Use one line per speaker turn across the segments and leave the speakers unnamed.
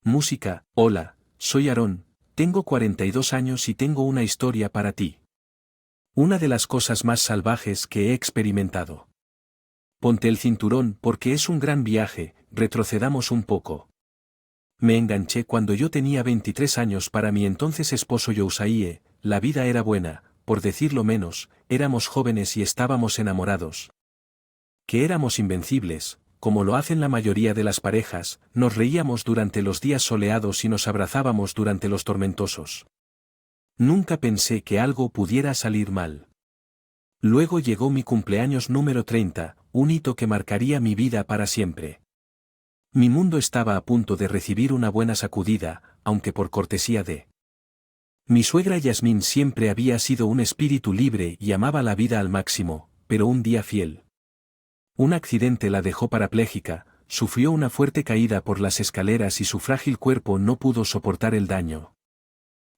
Música. Hola, soy Aarón, tengo 42 años y tengo una historia para ti. Una de las cosas más salvajes que he experimentado. Ponte el cinturón porque es un gran viaje, retrocedamos un poco. Me enganché cuando yo tenía 23 años para mi entonces esposo Yousaie, la vida era buena, por decirlo menos, éramos jóvenes y estábamos enamorados. Que éramos invencibles, como lo hacen la mayoría de las parejas, nos reíamos durante los días soleados y nos abrazábamos durante los tormentosos. Nunca pensé que algo pudiera salir mal. Luego llegó mi cumpleaños número 30, un hito que marcaría mi vida para siempre. Mi mundo estaba a punto de recibir una buena sacudida, aunque por cortesía de mi suegra Yasmín siempre había sido un espíritu libre y amaba la vida al máximo, pero un día fiel. Un accidente la dejó parapléjica, sufrió una fuerte caída por las escaleras y su frágil cuerpo no pudo soportar el daño.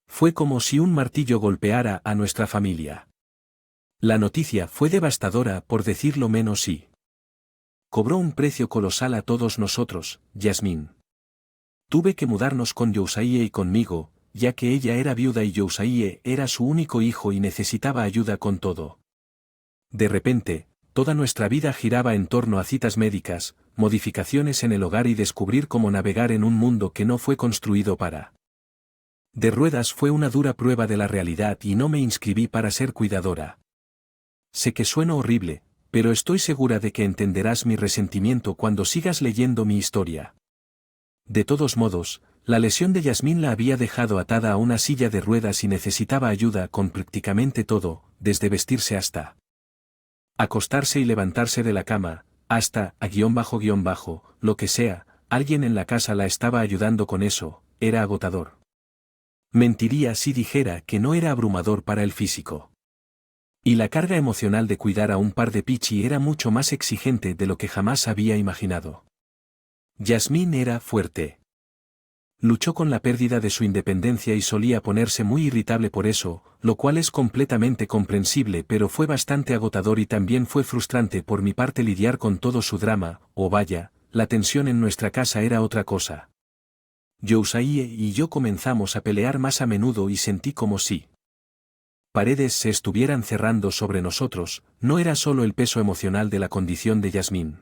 Fue como si un martillo golpeara a nuestra familia. La noticia fue devastadora por decirlo menos y cobró un precio colosal a todos nosotros, Yasmín. Tuve que mudarnos con Yousaie y conmigo, ya que ella era viuda y Yousaie era su único hijo y necesitaba ayuda con todo. De repente, toda nuestra vida giraba en torno a citas médicas, modificaciones en el hogar y descubrir cómo navegar en un mundo que no fue construido para. De ruedas fue una dura prueba de la realidad y no me inscribí para ser cuidadora. Sé que sueno horrible, pero estoy segura de que entenderás mi resentimiento cuando sigas leyendo mi historia. De todos modos, la lesión de Yasmín la había dejado atada a una silla de ruedas y necesitaba ayuda con prácticamente todo, desde vestirse hasta acostarse y levantarse de la cama, hasta, lo que sea, alguien en la casa la estaba ayudando con eso, era agotador. Mentiría si dijera que no era abrumador para el físico. Y la carga emocional de cuidar a un par de pichi era mucho más exigente de lo que jamás había imaginado. Yasmín era fuerte. Luchó con la pérdida de su independencia y solía ponerse muy irritable por eso, lo cual es completamente comprensible, pero fue bastante agotador y también fue frustrante por mi parte lidiar con todo su drama, o vaya, la tensión en nuestra casa era otra cosa. Yousaie y yo comenzamos a pelear más a menudo y sentí como si paredes se estuvieran cerrando sobre nosotros, no era solo el peso emocional de la condición de Yasmín.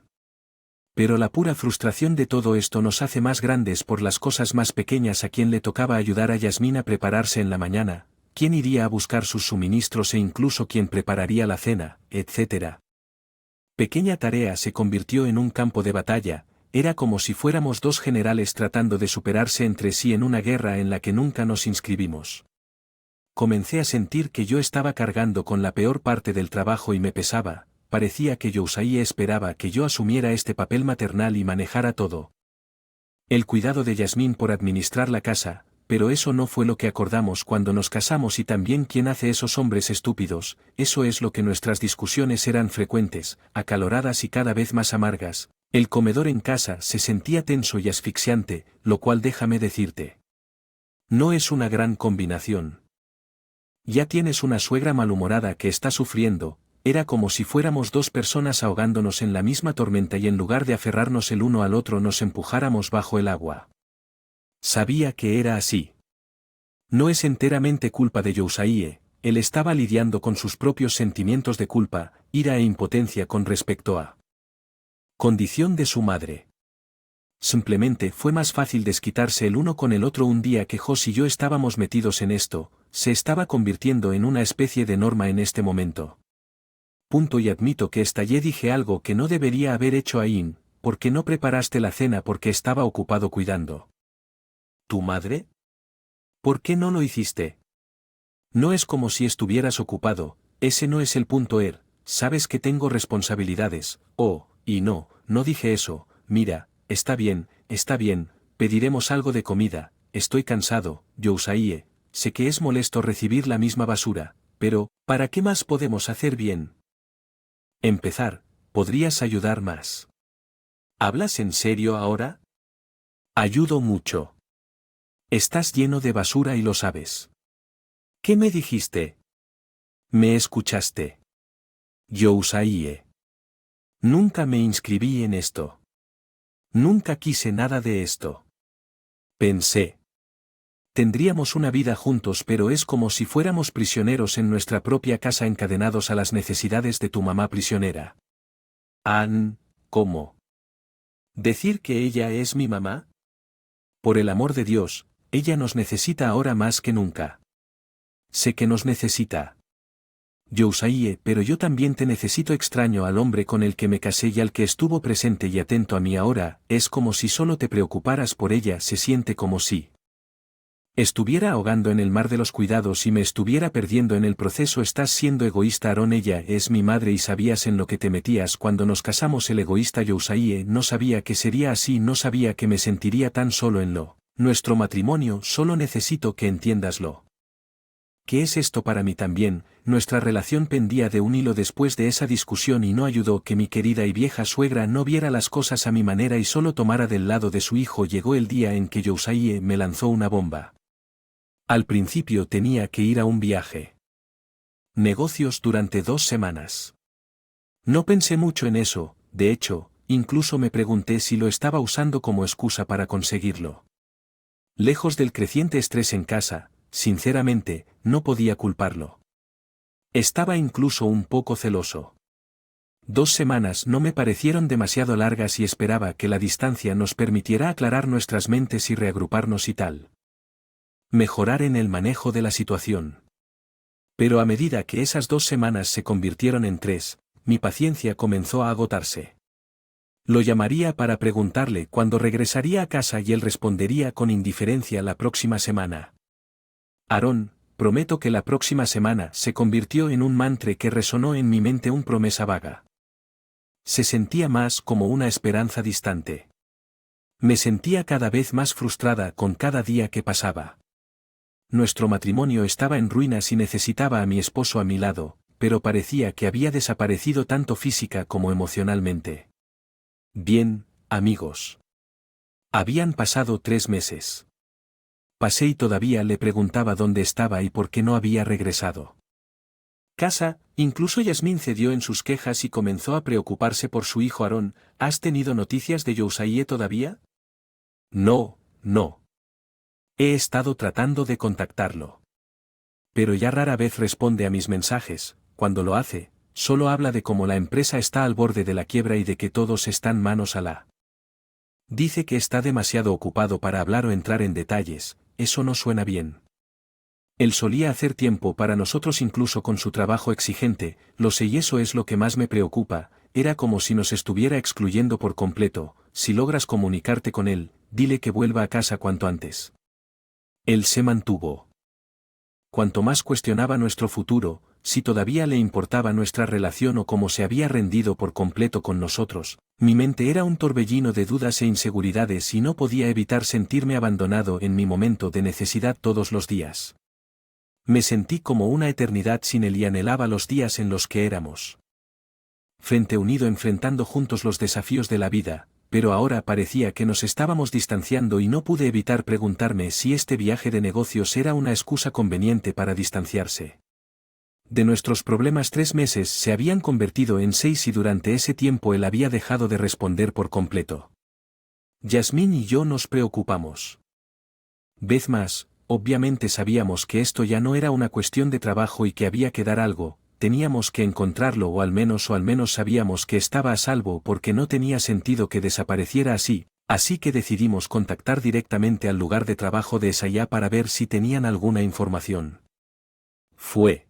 Pero la pura frustración de todo esto nos hace más grandes por las cosas más pequeñas. A quien le tocaba ayudar a Yasmín a prepararse en la mañana, quién iría a buscar sus suministros e incluso quién prepararía la cena, etc. Pequeña tarea se convirtió en un campo de batalla, era como si fuéramos dos generales tratando de superarse entre sí en una guerra en la que nunca nos inscribimos. Comencé a sentir que yo estaba cargando con la peor parte del trabajo y me pesaba. Parecía que Yousaie esperaba que yo asumiera este papel maternal y manejara todo. El cuidado de Yasmín por administrar la casa, pero eso no fue lo que acordamos cuando nos casamos y también quién hace esos hombres estúpidos, eso es lo que nuestras discusiones eran frecuentes, acaloradas y cada vez más amargas. El comedor en casa se sentía tenso y asfixiante, lo cual déjame decirte. No es una gran combinación. Ya tienes una suegra malhumorada que está sufriendo. Era como si fuéramos dos personas ahogándonos en la misma tormenta y en lugar de aferrarnos el uno al otro nos empujáramos bajo el agua. Sabía que era así. No es enteramente culpa de Yousaie, él estaba lidiando con sus propios sentimientos de culpa, ira e impotencia con respecto a condición de su madre. Simplemente fue más fácil desquitarse el uno con el otro. Un día que Jos y yo estábamos metidos en esto, se estaba convirtiendo en una especie de norma en este momento. Y admito que estallé, dije algo que no debería haber hecho Ain, ¿por qué no preparaste la cena? Porque estaba ocupado cuidando. ¿Tu madre? ¿Por qué no lo hiciste? No es como si estuvieras ocupado, ese no es el punto. Sabes que tengo responsabilidades, y no dije eso, mira, está bien, pediremos algo de comida, estoy cansado, Yousaie, sé que es molesto recibir la misma basura, pero, ¿para qué más podemos hacer bien? Empezar, podrías ayudar más. ¿Hablas en serio ahora? Ayudo mucho. Estás lleno de basura y lo sabes. ¿Qué me dijiste? ¿Me escuchaste? Yousaie. Nunca me inscribí en esto. Nunca quise nada de esto. Pensé. Tendríamos una vida juntos, pero es como si fuéramos prisioneros en nuestra propia casa, encadenados a las necesidades de tu mamá prisionera. ¿Cómo? ¿Decir que ella es mi mamá? Por el amor de Dios, ella nos necesita ahora más que nunca. Sé que nos necesita. Yousaiye, pero yo también te necesito. Extraño al hombre con el que me casé y al que estuvo presente y atento a mí ahora. Es como si solo te preocuparas por ella. Se siente como si estuviera ahogando en el mar de los cuidados y me estuviera perdiendo en el proceso. Estás siendo egoísta, Aaron. Ella es mi madre y sabías en lo que te metías cuando nos casamos. El egoísta Yousaiye, no sabía que sería así, no sabía que me sentiría tan solo en nuestro matrimonio. Solo necesito que entiendaslo. ¿Qué es esto para mí también? Nuestra relación pendía de un hilo después de esa discusión y no ayudó que mi querida y vieja suegra no viera las cosas a mi manera y solo tomara del lado de su hijo. Llegó el día en que Yousaiye me lanzó una bomba. Al principio tenía que ir a un viaje. Negocios durante 2 semanas. No pensé mucho en eso, de hecho, incluso me pregunté si lo estaba usando como excusa para conseguirlo. Lejos del creciente estrés en casa, sinceramente, no podía culparlo. Estaba incluso un poco celoso. 2 semanas no me parecieron demasiado largas y esperaba que la distancia nos permitiera aclarar nuestras mentes y reagruparnos y tal. Mejorar en el manejo de la situación. Pero a medida que esas 2 semanas se convirtieron en 3, mi paciencia comenzó a agotarse. Lo llamaría para preguntarle cuándo regresaría a casa y él respondería con indiferencia: la próxima semana. Aaron, prometo que la próxima semana. Se convirtió en un mantra que resonó en mi mente, una promesa vaga. Se sentía más como una esperanza distante. Me sentía cada vez más frustrada con cada día que pasaba. Nuestro matrimonio estaba en ruinas y necesitaba a mi esposo a mi lado, pero parecía que había desaparecido tanto física como emocionalmente. Bien, amigos. Habían pasado 3 meses. Pasé y todavía le preguntaba dónde estaba y por qué no había regresado. Casa, incluso Yasmín cedió en sus quejas y comenzó a preocuparse por su hijo Aaron. ¿Has tenido noticias de Yousaiye todavía? No. He estado tratando de contactarlo. Pero ya rara vez responde a mis mensajes. Cuando lo hace, solo habla de cómo la empresa está al borde de la quiebra y de que todos están manos a la. Dice que está demasiado ocupado para hablar o entrar en detalles. Eso no suena bien. Él solía hacer tiempo para nosotros incluso con su trabajo exigente, lo sé, y eso es lo que más me preocupa. Era como si nos estuviera excluyendo por completo. Si logras comunicarte con él, dile que vuelva a casa cuanto antes. Él se mantuvo. Cuanto más cuestionaba nuestro futuro, si todavía le importaba nuestra relación o cómo se había rendido por completo con nosotros, mi mente era un torbellino de dudas e inseguridades y no podía evitar sentirme abandonado en mi momento de necesidad todos los días. Me sentí como una eternidad sin él y anhelaba los días en los que éramos frente unido, enfrentando juntos los desafíos de la vida, pero ahora parecía que nos estábamos distanciando y no pude evitar preguntarme si este viaje de negocios era una excusa conveniente para distanciarse. De nuestros problemas 3 meses se habían convertido en 6 y durante ese tiempo él había dejado de responder por completo. Yasmín y yo nos preocupamos. Vez más, obviamente sabíamos que esto ya no era una cuestión de trabajo y que había que dar algo. Teníamos que encontrarlo o al menos sabíamos que estaba a salvo porque no tenía sentido que desapareciera así que decidimos contactar directamente al lugar de trabajo de Esaya para ver si tenían alguna información. Fue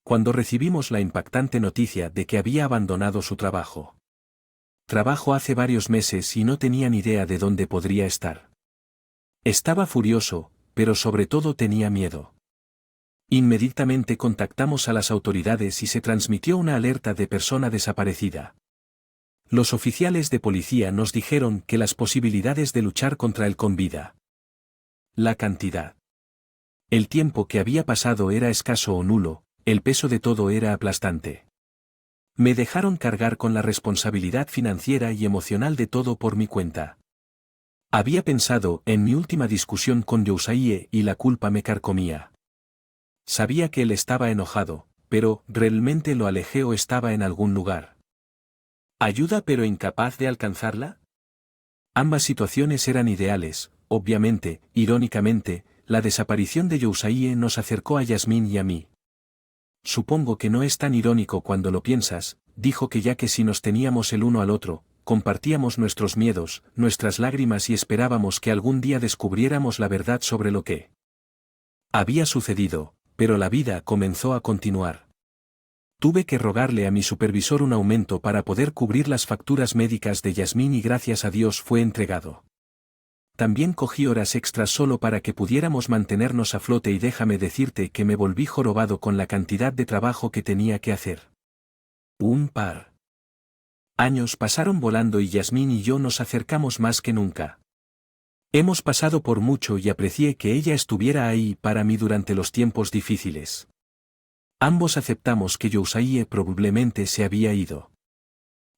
cuando recibimos la impactante noticia de que había abandonado su trabajo. Trabajo hace varios meses y no tenía ni idea de dónde podría estar. Estaba furioso, pero sobre todo tenía miedo. Inmediatamente contactamos a las autoridades y se transmitió una alerta de persona desaparecida. Los oficiales de policía nos dijeron que las posibilidades de luchar contra él con vida. La cantidad. El tiempo que había pasado era escaso o nulo, el peso de todo era aplastante. Me dejaron cargar con la responsabilidad financiera y emocional de todo por mi cuenta. Había pensado en mi última discusión con Yousaiye y la culpa me carcomía. Sabía que él estaba enojado, pero ¿realmente lo alejé o estaba en algún lugar? ¿Ayuda pero incapaz de alcanzarla? Ambas situaciones eran ideales, obviamente, irónicamente, la desaparición de Yousaiye nos acercó a Yasmín y a mí. Supongo que no es tan irónico cuando lo piensas, dijo que ya que si nos teníamos el uno al otro, compartíamos nuestros miedos, nuestras lágrimas y esperábamos que algún día descubriéramos la verdad sobre lo que había sucedido, pero la vida comenzó a continuar. Tuve que rogarle a mi supervisor un aumento para poder cubrir las facturas médicas de Yasmín y gracias a Dios fue entregado. También cogí horas extras solo para que pudiéramos mantenernos a flote y déjame decirte que me volví jorobado con la cantidad de trabajo que tenía que hacer. Un par. Años pasaron volando y Yasmín y yo nos acercamos más que nunca. Hemos pasado por mucho y aprecié que ella estuviera ahí para mí durante los tiempos difíciles. Ambos aceptamos que Yousaiye probablemente se había ido.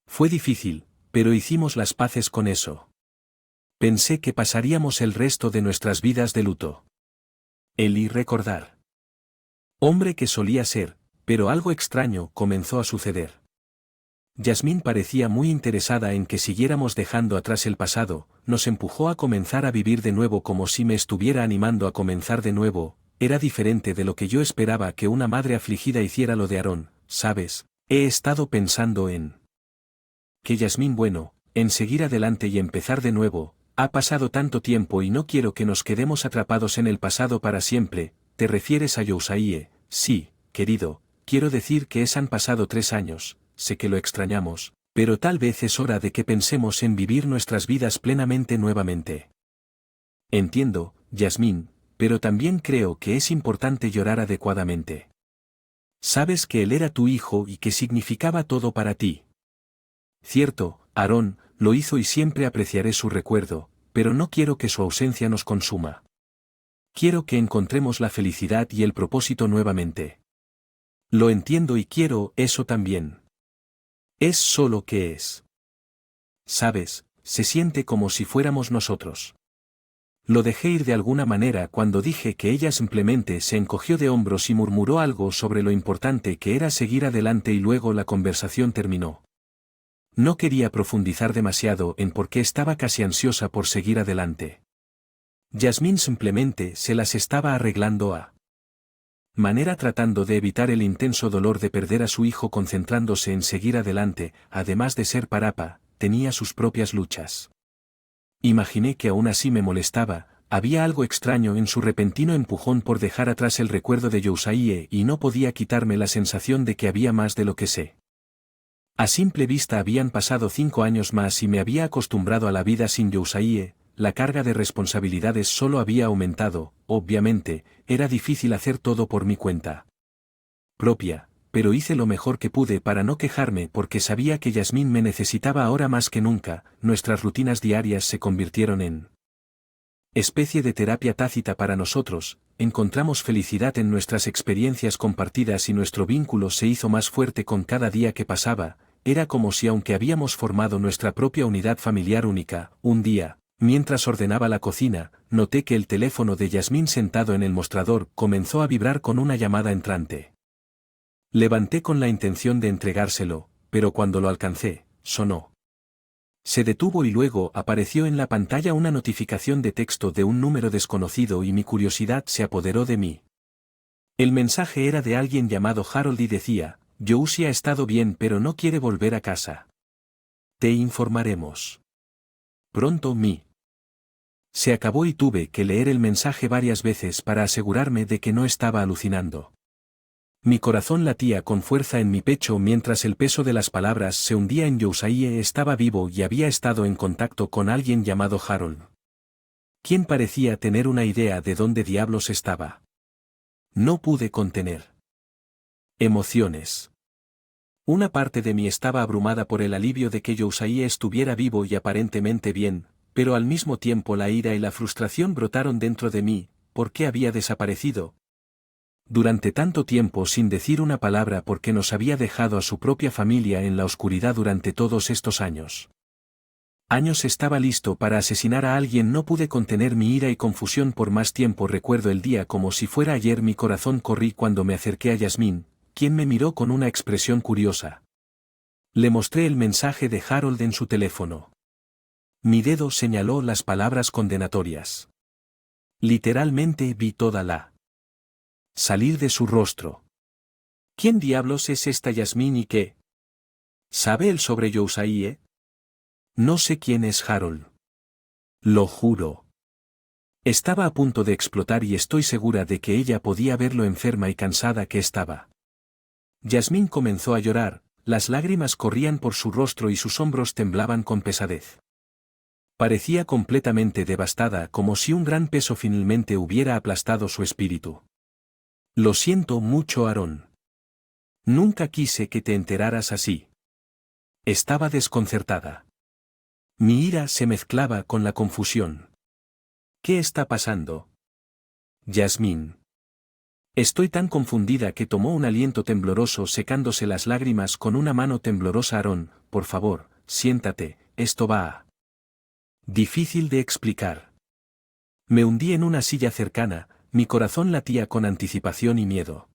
Fue difícil, pero hicimos las paces con eso. Pensé que pasaríamos el resto de nuestras vidas de luto. El recordar. Hombre que solía ser, pero algo extraño comenzó a suceder. Yasmín parecía muy interesada en que siguiéramos dejando atrás el pasado, nos empujó a comenzar a vivir de nuevo como si me estuviera animando a comenzar de nuevo. Era diferente de lo que yo esperaba que una madre afligida hiciera lo de Aarón, ¿sabes? He estado pensando en que Yasmín en seguir adelante y empezar de nuevo. Ha pasado tanto tiempo y no quiero que nos quedemos atrapados en el pasado para siempre. ¿Te refieres a Yousaiye? Sí, querido, quiero decir que han pasado 3 años, sé que lo extrañamos, pero tal vez es hora de que pensemos en vivir nuestras vidas plenamente nuevamente. Entiendo, Yasmín, pero también creo que es importante llorar adecuadamente. Sabes que él era tu hijo y que significaba todo para ti. Cierto, Aarón, lo hizo y siempre apreciaré su recuerdo, pero no quiero que su ausencia nos consuma. Quiero que encontremos la felicidad y el propósito nuevamente. Lo entiendo y quiero eso también. Es solo que es. Sabes, se siente como si fuéramos nosotros. Lo dejé ir de alguna manera cuando dije que ella simplemente se encogió de hombros y murmuró algo sobre lo importante que era seguir adelante y luego la conversación terminó. No quería profundizar demasiado en por qué estaba casi ansiosa por seguir adelante. Yasmín simplemente se las estaba arreglando a manera tratando de evitar el intenso dolor de perder a su hijo concentrándose en seguir adelante, además de ser parapa, tenía sus propias luchas. Imaginé que aún así me molestaba, había algo extraño en su repentino empujón por dejar atrás el recuerdo de Yousaiye y no podía quitarme la sensación de que había más de lo que sé. A simple vista habían pasado 5 años más y me había acostumbrado a la vida sin Yousaiye, la carga de responsabilidades solo había aumentado, obviamente, era difícil hacer todo por mi cuenta propia, pero hice lo mejor que pude para no quejarme porque sabía que Yasmín me necesitaba ahora más que nunca. Nuestras rutinas diarias se convirtieron en especie de terapia tácita para nosotros, encontramos felicidad en nuestras experiencias compartidas y nuestro vínculo se hizo más fuerte con cada día que pasaba. Era como si aunque habíamos formado nuestra propia unidad familiar única, un día, mientras ordenaba la cocina, noté que el teléfono de Yasmín sentado en el mostrador comenzó a vibrar con una llamada entrante. Levanté con la intención de entregárselo, pero cuando lo alcancé, sonó. Se detuvo y luego apareció en la pantalla una notificación de texto de un número desconocido y mi curiosidad se apoderó de mí. El mensaje era de alguien llamado Harold y decía: Yousi ha estado bien pero no quiere volver a casa. Te informaremos pronto, mi. Se acabó y tuve que leer el mensaje varias veces para asegurarme de que no estaba alucinando. Mi corazón latía con fuerza en mi pecho mientras el peso de las palabras se hundía en Yousaiye estaba vivo y había estado en contacto con alguien llamado Harold. ¿Quién parecía tener una idea de dónde diablos estaba? No pude contener emociones. Una parte de mí estaba abrumada por el alivio de que Yousaiye estuviera vivo y aparentemente bien, pero al mismo tiempo la ira y la frustración brotaron dentro de mí. ¿Por qué había desaparecido durante tanto tiempo sin decir una palabra? Porque nos había dejado a su propia familia en la oscuridad durante todos estos años. Estaba listo para asesinar a alguien. No pude contener mi ira y confusión por más tiempo. Recuerdo el día como si fuera ayer. Mi corazón corrí cuando me acerqué a Yasmín, quien me miró con una expresión curiosa. Le mostré el mensaje de Harold en su teléfono. Mi dedo señaló las palabras condenatorias. Literalmente vi toda la salir de su rostro. ¿Quién diablos es esta Yasmín y qué sabe él sobre Yousaiye? No sé quién es Harold. Lo juro. Estaba a punto de explotar y estoy segura de que ella podía ver lo enferma y cansada que estaba. Yasmín comenzó a llorar, las lágrimas corrían por su rostro y sus hombros temblaban con pesadez. Parecía completamente devastada, como si un gran peso finalmente hubiera aplastado su espíritu. Lo siento mucho, Aarón. Nunca quise que te enteraras así. Estaba desconcertada. Mi ira se mezclaba con la confusión. ¿Qué está pasando? Yasmín. Estoy tan confundida que tomó un aliento tembloroso secándose las lágrimas con una mano temblorosa. Aarón, por favor, siéntate, esto va a... Difícil de explicar. Me hundí en una silla cercana, mi corazón latía con anticipación y miedo.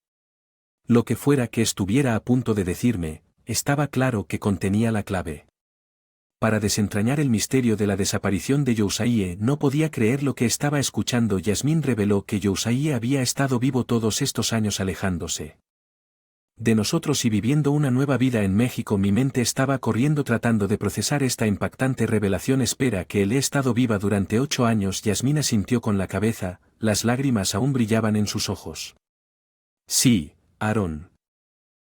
Lo que fuera que estuviera a punto de decirme, estaba claro que contenía la clave. Para desentrañar el misterio de la desaparición de Yousaiye no podía creer lo que estaba escuchando. Yasmín reveló que Yousaiye había estado vivo todos estos años alejándose de nosotros y viviendo una nueva vida en México. Mi mente estaba corriendo tratando de procesar esta impactante revelación. Espera, que él he estado viva durante 8 años. Yasmín asintió con la cabeza, las lágrimas aún brillaban en sus ojos. Sí, Aarón.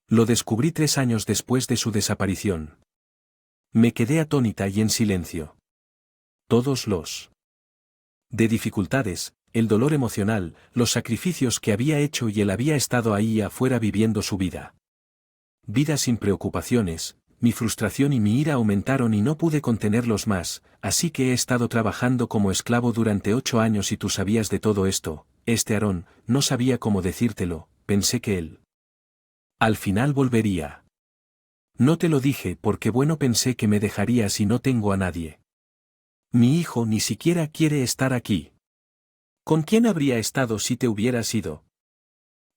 Lo descubrí 3 años después de su desaparición. Me quedé atónita y en silencio. Todos los de dificultades, el dolor emocional, los sacrificios que había hecho, y él había estado ahí afuera viviendo su vida. Vida sin preocupaciones, mi frustración y mi ira aumentaron y no pude contenerlos más, así que he estado trabajando como esclavo durante 8 años y tú sabías de todo esto. Aarón, no sabía cómo decírtelo, pensé que él al final volvería. No te lo dije porque pensé que me dejarías y no tengo a nadie. Mi hijo ni siquiera quiere estar aquí. ¿Con quién habría estado si te hubieras ido?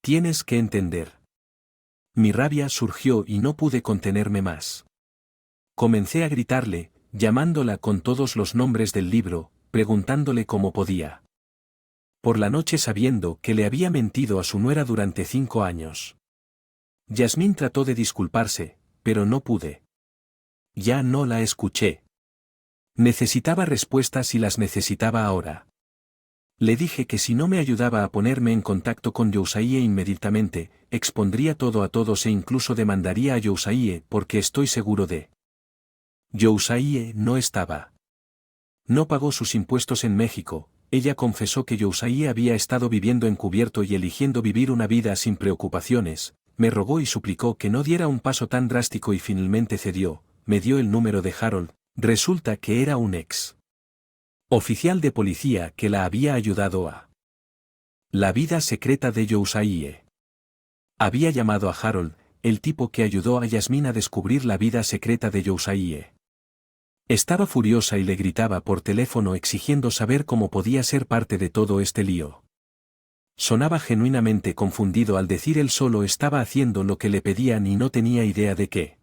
Tienes que entender. Mi rabia surgió y no pude contenerme más. Comencé a gritarle, llamándola con todos los nombres del libro, preguntándole cómo podía. Por la noche, sabiendo que le había mentido a su nuera durante 5 años. Yasmín trató de disculparse, pero no pude. Ya no la escuché. Necesitaba respuestas y las necesitaba ahora. Le dije que si no me ayudaba a ponerme en contacto con Yousaiye inmediatamente, expondría todo a todos e incluso demandaría a Yousaiye, porque estoy seguro de... Yousaiye no estaba. No pagó sus impuestos en México. Ella confesó que Yousaiye había estado viviendo encubierto y eligiendo vivir una vida sin preocupaciones. Me rogó y suplicó que no diera un paso tan drástico y finalmente cedió. Me dio el número de Harold. Resulta que era un ex oficial de policía que la había ayudado a la vida secreta de Yousaiye. Había llamado a Harold, el tipo que ayudó a Yasmín a descubrir la vida secreta de Yousaiye. Estaba furiosa y le gritaba por teléfono exigiendo saber cómo podía ser parte de todo este lío. Sonaba genuinamente confundido al decir él solo estaba haciendo lo que le pedían y no tenía idea de qué.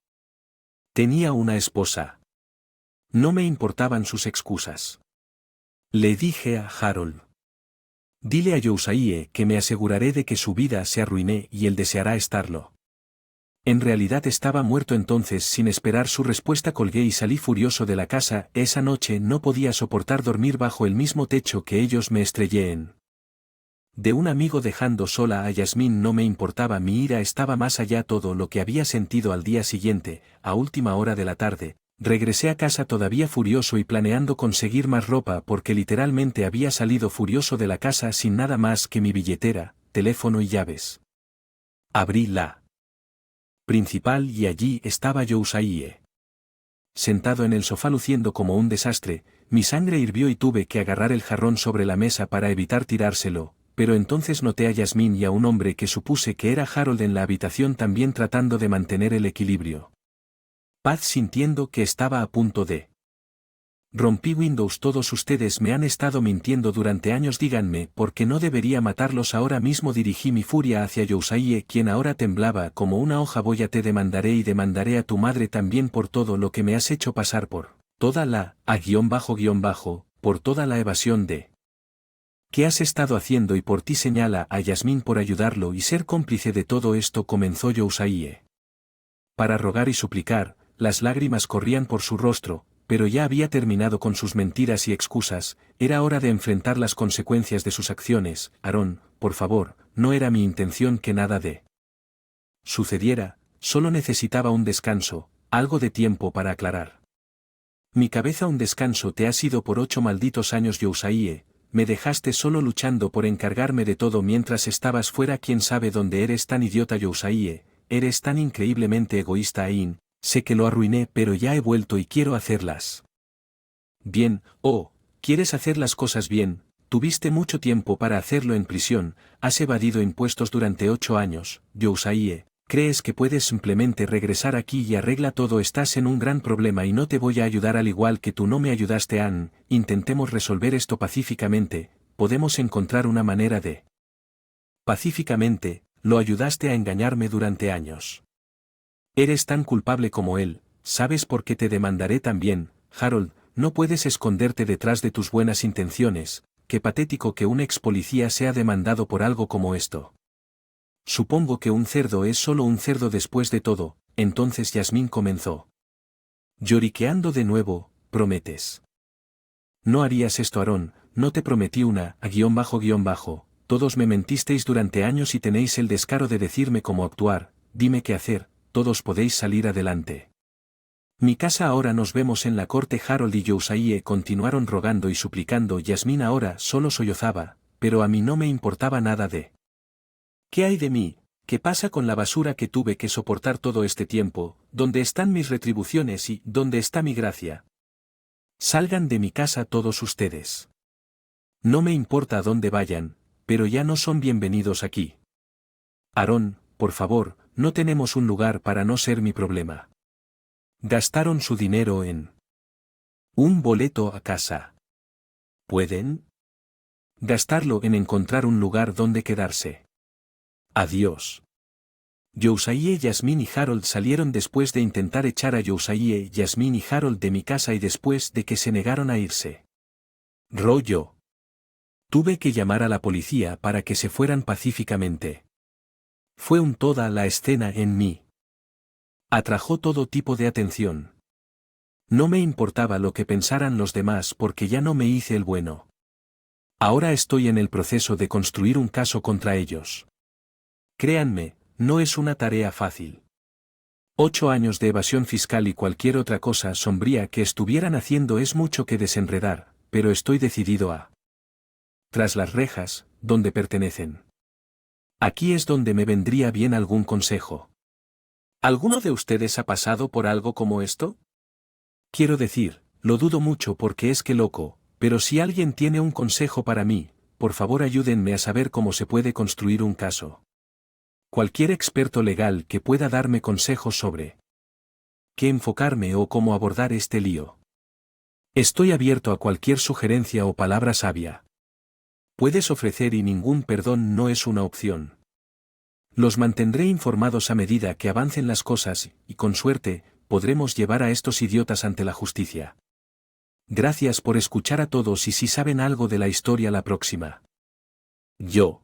Tenía una esposa. No me importaban sus excusas. Le dije a Harold. Dile a Yousaiye que me aseguraré de que su vida se arruine y él deseará estarlo. En realidad estaba muerto. Entonces, sin esperar su respuesta, colgué y salí furioso de la casa. Esa noche no podía soportar dormir bajo el mismo techo que ellos. Me estrellé en de un amigo dejando sola a Yasmín. No me importaba, mi ira estaba más allá. Todo lo que había sentido al día siguiente, a última hora de la tarde, regresé a casa todavía furioso y planeando conseguir más ropa porque literalmente había salido furioso de la casa sin nada más que mi billetera, teléfono y llaves. Abrí la principal y allí estaba Yousaiye. Sentado en el sofá luciendo como un desastre, mi sangre hirvió y tuve que agarrar el jarrón sobre la mesa para evitar tirárselo. Pero entonces noté a Yasmín y a un hombre que supuse que era Harold en la habitación también tratando de mantener el equilibrio. Paz, sintiendo que estaba a punto de rompí Windows. Todos ustedes me han estado mintiendo durante años. Díganme por qué no debería matarlos ahora mismo. Dirigí mi furia hacia Yousaiye, quien ahora temblaba como una hoja. Te demandaré y demandaré a tu madre también por todo lo que me has hecho pasar por toda la por toda la evasión de ¿qué has estado haciendo? Y por ti señala a Yasmín por ayudarlo y ser cómplice de todo esto, comenzó Yousaiye. Para rogar y suplicar, las lágrimas corrían por su rostro, pero ya había terminado con sus mentiras y excusas, era hora de enfrentar las consecuencias de sus acciones. Aarón, por favor, no era mi intención que nada de sucediera, solo necesitaba un descanso, algo de tiempo para aclarar. Mi cabeza. Un descanso te ha sido por 8 malditos años, Yousaiye, me dejaste solo luchando por encargarme de todo mientras estabas fuera. Quién sabe dónde. Eres tan idiota, Yousaiye, eres tan increíblemente egoísta. Ain, sé que lo arruiné, pero ya he vuelto y quiero hacerlas bien. Oh, ¿quieres hacer las cosas bien? Tuviste mucho tiempo para hacerlo en prisión, has evadido impuestos durante 8 años, Yousaiye. ¿Crees que puedes simplemente regresar aquí y arregla todo? Estás en un gran problema y no te voy a ayudar al igual que tú no me ayudaste. Ann, intentemos resolver esto pacíficamente, podemos encontrar una manera de pacíficamente, lo ayudaste a engañarme durante años. Eres tan culpable como él, ¿sabes por qué te demandaré también, Harold? No puedes esconderte detrás de tus buenas intenciones, qué patético que un ex policía sea demandado por algo como esto. Supongo que un cerdo es solo un cerdo después de todo. Entonces Yasmín comenzó lloriqueando de nuevo. ¿Prometes? No harías esto, Aarón, no te prometí una, todos me mentisteis durante años y tenéis el descaro de decirme cómo actuar, dime qué hacer, todos podéis salir adelante. Mi casa. Ahora nos vemos en la corte. Harold y Yousaiye continuaron rogando y suplicando. Yasmín ahora solo sollozaba, pero a mí no me importaba nada de ¿qué hay de mí? ¿Qué pasa con la basura que tuve que soportar todo este tiempo? ¿Dónde están mis retribuciones y dónde está mi gracia? Salgan de mi casa todos ustedes. No me importa a dónde vayan, pero ya no son bienvenidos aquí. Aarón, por favor, no tenemos un lugar para no ser mi problema. Gastaron su dinero en un boleto a casa. ¿Pueden gastarlo en encontrar un lugar donde quedarse? Adiós. Yousaiye, Yasmín y Harold salieron después de intentar echar a Yousaiye, Yasmín y Harold de mi casa y después de que se negaron a irse. Rollo. Tuve que llamar a la policía para que se fueran pacíficamente. Fue toda la escena en mí. Atrajo todo tipo de atención. No me importaba lo que pensaran los demás porque ya no me hice el bueno. Ahora estoy en el proceso de construir un caso contra ellos. Créanme, no es una tarea fácil. 8 años de evasión fiscal y cualquier otra cosa sombría que estuvieran haciendo es mucho que desenredar, pero estoy decidido a tras las rejas, donde pertenecen. Aquí es donde me vendría bien algún consejo. ¿Alguno de ustedes ha pasado por algo como esto? Quiero decir, lo dudo mucho porque es que loco, pero si alguien tiene un consejo para mí, por favor ayúdenme a saber cómo se puede construir un caso. Cualquier experto legal que pueda darme consejos sobre qué enfocarme o cómo abordar este lío. Estoy abierto a cualquier sugerencia o palabra sabia. Puedes ofrecer y ningún perdón no es una opción. Los mantendré informados a medida que avancen las cosas y con suerte, podremos llevar a estos idiotas ante la justicia. Gracias por escuchar a todos y si saben algo de la historia la próxima. Yo.